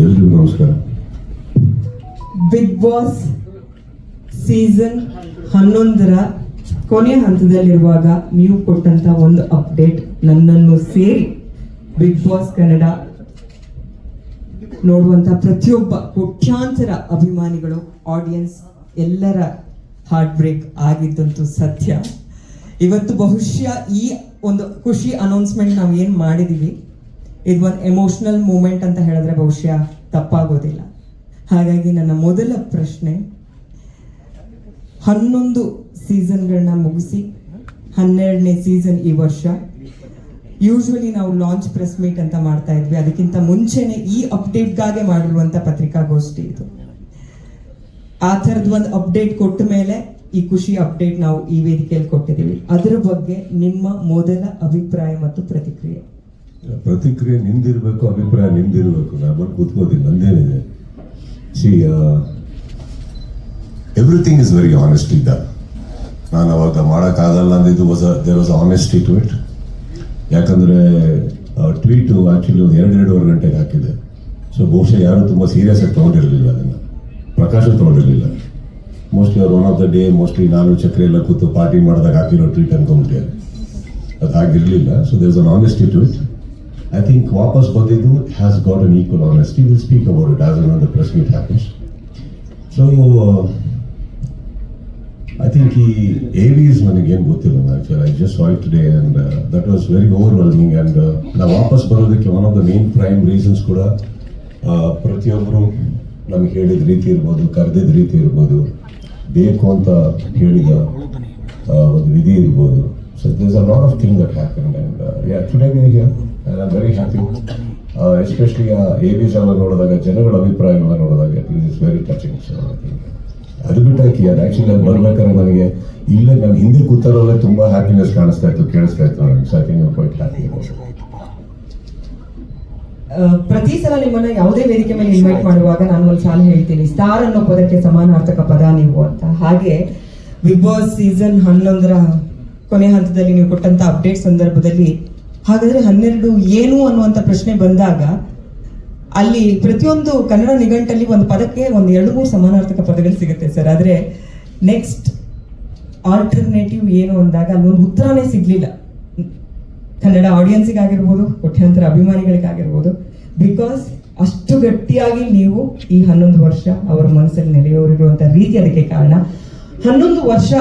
ಎಲ್ರಿಗೂ ನಮಸ್ಕಾರ. Big boss season 11ರ ಕೊನೆಯ ಹಂತದಲ್ಲಿರುವಾಗ ನೀವು ಕೊಟ್ಟಂತ ಒಂದು ಅಪ್ಡೇಟ್ ನನ್ನನ್ನು ಸೇರಿ ಬಿಗ್ ಬಾಸ್ ಕನ್ನಡ ನೋಡುವಂತ ಪ್ರತಿಯೊಬ್ಬ ಕೋಟ್ಯಾಂತರ ಅಭಿಮಾನಿಗಳು, ಆಡಿಯನ್ಸ್ ಎಲ್ಲರ ಹಾರ್ಟ್ ಬ್ರೇಕ್ ಆಗಿದ್ದಂತೂ ಸತ್ಯ. ಇವತ್ತು ಬಹುಶಃ ಈ ಒಂದು ಖುಷಿ ಅನೌನ್ಸ್ಮೆಂಟ್ ನಾವು ಏನು ಮಾಡಿದೀವಿ, ಇದು ಒಂದು ಎಮೋಷನಲ್ ಮೂಮೆಂಟ್ ಅಂತ ಹೇಳಿದ್ರೆ ಬಹುಶಃ ತಪ್ಪಾಗೋದಿಲ್ಲ. ಹಾಗಾಗಿ ನನ್ನ ಮೊದಲ ಪ್ರಶ್ನೆ, 11 ಸೀಸನ್ಗಳನ್ನ ಮುಗಿಸಿ 12ನೇ ಸೀಸನ್ ಈ ವರ್ಷ. ಯೂಶ್ವಲಿ ನಾವು ಲಾಂಚ್ ಪ್ರೆಸ್ ಮೀಟ್ ಅಂತ ಮಾಡ್ತಾ ಇದ್ವಿ, ಅದಕ್ಕಿಂತ ಮುಂಚೆನೆ ಈ ಅಪ್ಡೇಟ್ಗಾಗೆ ಮಾಡಿರುವಂತ ಪತ್ರಿಕಾಗೋಷ್ಠಿ ಇದು. ಆ ಥರದ್ ಒಂದು ಅಪ್ಡೇಟ್ ಕೊಟ್ಟ ಮೇಲೆ ಈ ಖುಷಿ ಅಪ್ಡೇಟ್ ನಾವು ಈ ವೇದಿಕೆಯಲ್ಲಿ ಕೊಟ್ಟಿದ್ದೀವಿ. ಅದರ ಬಗ್ಗೆ ನಿಮ್ಮ ಮೊದಲ ಅಭಿಪ್ರಾಯ ಮತ್ತು ಪ್ರತಿಕ್ರಿಯೆ. ಪ್ರತಿಕ್ರಿಯೆ ನಿಂದಿರ್ಬೇಕು, ಅಭಿಪ್ರಾಯ ನಿಂದಿರ್ಬೇಕು. ನಾನು ಬಂದು ಕೂತ್ಕೋತೀನಿ, ನಂದೇನಿದೆ. Everything is very honestly done. ನಾನು ಅವಾಗ ಮಾಡೋಕ್ಕಾಗಲ್ಲ ಅಂದಿದ್ದು there was honesty to it. ಯಾಕಂದ್ರೆ ಟ್ವೀಟು ಆಕ್ಚುಲಿ ಒಂದು 2-2.5 ಗಂಟೆಗೆ ಹಾಕಿದೆ. ಸೊ ಬಹುಶಃ ಯಾರು ತುಂಬ ಸೀರಿಯಸ್ ಆಗಿ ತೊಗೊಂಡಿರಲಿಲ್ಲ, ಅದನ್ನು ಪ್ರಕಾಶ ತೊಗೊಂಡಿರಲಿಲ್ಲ. ಮೋಸ್ಟ್ಲಿ ಅವ್ರು one of the day mostly ನಾನು ಚಕ್ರೆ ಎಲ್ಲ ಕೂತು ಪಾರ್ಟಿ ಮಾಡಿದಾಗ ಹಾಕಿರೋ ಟ್ವೀಟ್ ಅನ್ಕೊಂಬಿಟ್ಟಿದ್ದಾರೆ. ಅದು ಹಾಗಿರಲಿಲ್ಲ. So there is an honesty to it. I think ವಾಪಸ್ ಬಂದಿದ್ದು has got an equal honesty. We'll speak about it as and when the press meet happens. So I think ಈ AVs ನನಗೇನು ಗೊತ್ತಿಲ್ಲ. Actually I just saw it today and that was very overwhelming. And ನಾವು ವಾಪಸ್ ಬರೋದಕ್ಕೆ one of the main prime reasons ಕೂಡ ಪ್ರತಿಯೊಬ್ಬರು ನಮ್ಗೆ ಹೇಳಿದ ರೀತಿ ಇರ್ಬೋದು, ಕರೆದಿದ್ದ ರೀತಿ ಇರ್ಬೋದು, ಬೇಕು ಅಂತ ಹೇಳಿದ ಒಂದು ವಿಧಿ ಇರ್ಬೋದು. So there's a lot of things that happened and yeah, today we are here and I'm very happy. Especially AVs ಎಲ್ಲ ನೋಡಿದಾಗ, ಜನಗಳ ಅಭಿಪ್ರಾಯಗಳನ್ನ ನೋಡಿದಾಗ it is very touching. So I think ಅದು ಬಿಟ್ಟಾಕಿ ಅದು ಆ್ಯಕ್ಚುಲಿ ಅದು ಬರ್ಬೇಕಾದ್ರೆ ನನಗೆ ಇಲ್ಲೇ ನಾನು ಹಿಂದೆ ಕೂತಾರಲ್ಲೇ ತುಂಬ ಹ್ಯಾಪಿನೆಸ್ ಕಾಣಿಸ್ತಾ ಇತ್ತು, ಕೇಳಿಸ್ತಾ ಇತ್ತು ನನಗೆ. So I think quite happy. ಪ್ರತಿ ಸಲ ನಿಮ್ಮನ್ನ ಯಾವುದೇ ವೇದಿಕೆ ಮೇಲೆ ಇನ್ವೈಟ್ ಮಾಡುವಾಗ ನಾನು ಒಂದು ಸಾಲ ಹೇಳ್ತೀನಿ, ಸ್ಟಾರ್ ಅನ್ನೋ ಪದಕ್ಕೆ ಸಮಾನಾರ್ಥಕ ಪದ ನೀವು ಅಂತ. ಹಾಗೆ ಬಿಗ್ ಬಾಸ್ ಸೀಸನ್ 11ರ ಕೊನೆ ಹಂತದಲ್ಲಿ ನೀವು ಕೊಟ್ಟಂತ ಅಪ್ಡೇಟ್ ಸಂದರ್ಭದಲ್ಲಿ ಹಾಗಾದ್ರೆ 12 ಏನು ಅನ್ನುವಂಥ ಪ್ರಶ್ನೆ ಬಂದಾಗ ಅಲ್ಲಿ ಪ್ರತಿಯೊಂದು ಕನ್ನಡ ನಿಘಂಟಲ್ಲಿ ಒಂದು ಪದಕ್ಕೆ ಒಂದು 2-3 ಸಮಾನಾರ್ಥಕ ಪದಗಳು ಸಿಗುತ್ತೆ ಸರ್. ಆದರೆ ನೆಕ್ಸ್ಟ್ ಆಲ್ಟರ್ನೇಟಿವ್ ಏನು ಅಂದಾಗ ಅಲ್ಲೊಂದು ಉತ್ತರನೇ ಸಿಗ್ಲಿಲ್ಲ ಕನ್ನಡ ಆಡಿಯನ್ಸಿಗಾಗಿರ್ಬೋದು, ಕೋಟ್ಯಾಂತರ ಅಭಿಮಾನಿಗಳಿಗಾಗಿರ್ಬೋದು. ಬಿಕಾಸ್ ಅಷ್ಟು ಗಟ್ಟಿಯಾಗಿ ನೀವು ಈ 11 ವರ್ಷ ಅವರ ಮನಸ್ಸಲ್ಲಿ ನೆಲೆಯೂರಿರುವಂಥ ರೀತಿ ಅದಕ್ಕೆ ಕಾರಣ. 11 ವರ್ಷ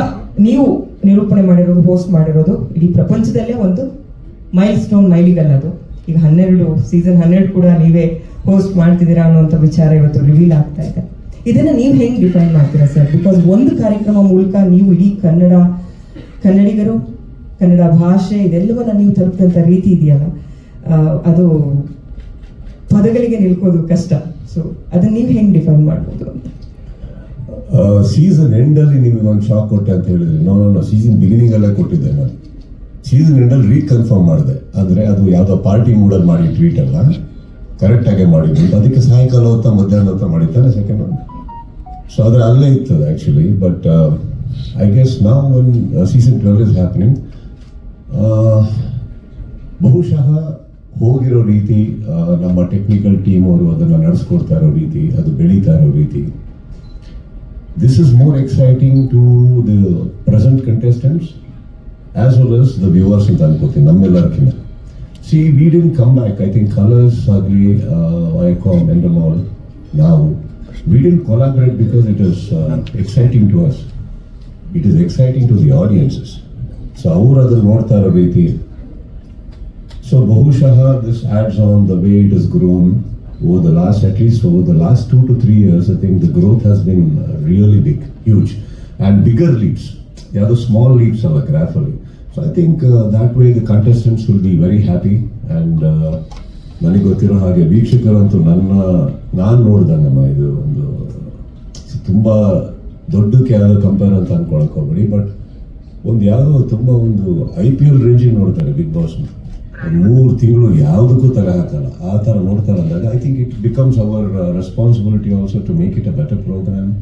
ನೀವು ನಿರೂಪಣೆ ಮಾಡಿರೋದು, ಹೋಸ್ಟ್ ಮಾಡಿರೋದು ಇಡೀ ಪ್ರಪಂಚದಲ್ಲೇ ಒಂದು ಮೈಲ್ ಸ್ಟೋನ್, ಮೈಲಿಗಲ್ಲದು. ಈಗ ಸೀಸನ್ 12 ಕೂಡ ನೀವೇ ಹೋಸ್ಟ್ ಮಾಡ್ತಿದ್ದೀರಾ ಅನ್ನುವಂಥ ವಿಚಾರ ಇವತ್ತು ರಿವೀಲ್ ಆಗ್ತಾ ಇದೆ. ಇದನ್ನ ನೀವು ಹೆಂಗೆ ಡಿಫೈನ್ ಮಾಡ್ತೀರಾ ಸರ್? ಬಿಕಾಸ್ ಒಂದು ಕಾರ್ಯಕ್ರಮ ಮೂಲಕ ನೀವು ಇಡೀ ಕನ್ನಡಿಗರು, ಕನ್ನಡ ಭಾಷೆ ಇದೆಲ್ಲವನ್ನ ನೀವು ತಲುಪಿದಂಥ ರೀತಿ ಇದೆಯಲ್ಲ, ಅದು ಪದಗಳಿಗೆ ನಿಲ್ಕೋದು ಕಷ್ಟ. ಸೊ ಅದನ್ನ ನೀವು ಹೆಂಗೆ ಡಿಫೈನ್ ಮಾಡ್ಬೋದು ಅಂತ. ಸೀಸನ್ ಎಂಡಲ್ಲಿ ನಿಮಗೆ ಒಂದು ಶಾಕ್ ಕೊಟ್ಟೆ ಅಂತ ಹೇಳಿದ್ರಿ. ನಾನು ಸೀಸನ್ ಬಿಗಿನಿಂಗ್ ಅಲ್ಲೇ ಕೊಟ್ಟಿದ್ದೆ. ನಾನು ಸೀಸನ್ ಎಂಡಲ್ಲಿ ರೀಕನ್ಫರ್ಮ್ ಮಾಡಿದೆ. ಅಂದರೆ ಅದು ಯಾವುದೋ ಪಾರ್ಟಿ ಮೂಡಲ್ಲಿ ಮಾಡಿ ಟ್ವೀಟ್ ಅಲ್ಲ, ಕರೆಕ್ಟಾಗೆ ಮಾಡಿದ್ದು. ಅದಕ್ಕೆ ಸಾಯಂಕಾಲ ಹೊತ್ತ ಮಧ್ಯಾಹ್ನ ಹೊತ್ತ ಮಾಡಿದ್ದಾನೆ ಸೆಕೆಂಡ್ ಒನ್. ಸೊ ಆದರೆ ಅಲ್ಲೇ ಇತ್ತು ಆ್ಯಕ್ಚುಲಿ. ಬಟ್ ಐ ಗೆಸ್ ನಾವು ಒಂದು ಸೀಸನ್ 12 ಇಸ್ ಹ್ಯಾಪನಿಂಗ್. ಬಹುಶಃ ಹೋಗಿರೋ ರೀತಿ, ನಮ್ಮ ಟೆಕ್ನಿಕಲ್ ಟೀಮ್ ಅವರು ಅದನ್ನು ನಡೆಸ್ಕೊಡ್ತಾ ಇರೋ ರೀತಿ, ಅದು ಬೆಳೀತಾ ಇರೋ ರೀತಿ, this is more exciting to the present contestants as well as the viewers ಅಂತ ಅನ್ಕೋತೀನಿ ನಮ್ಮೆಲ್ಲರಿಗಿಂತ. See, we didn't come back. I think Colors, Agri, Icon, Endemol, now we didn't collaborate because it is exciting to us. It is exciting to the audiences. So ಅವರು ಅದನ್ನು ನೋಡ್ತಾ ಇರೋ ರೀತಿ. So ಬಹುಶಃ this adds on the way it has grown over the last, at least over the last 2 to 3 years. I think the growth has been really big, huge, and bigger leaps. Yeah, the small leaps are graphically. So I think that way the contestants will be very happy. And ನನಗೆ ಗೊತ್ತಿರೋ ಹಾಗೆ ವೀಕ್ಷಕರಂತೂ ನಾನು ನೋಡ್ದಂಗಮ್ಮ ಇದು ಒಂದು ತುಂಬ ದೊಡ್ಡಕ್ಕೆ ಯಾವುದೋ compare ಅಂತ ಅನ್ಕೊಳಕ್ ಹೋಗ್ಬೇಡಿ. ಬಟ್ ಒಂದು ಯಾವುದೋ ತುಂಬ ಒಂದು IPL ರೇಂಜಿಗೆ ನೋಡ್ತಾರೆ ಬಿಗ್ ಬಾಸ್. 3 ತಿಂಗಳು ಯಾವುದಕ್ಕೂ ತಲೆ ಹಾಕಲ್ಲ, ಆ ಥರ ನೋಡ್ತಾರೆ ಅಂದಾಗ I think it becomes our responsibility also to make it a better program.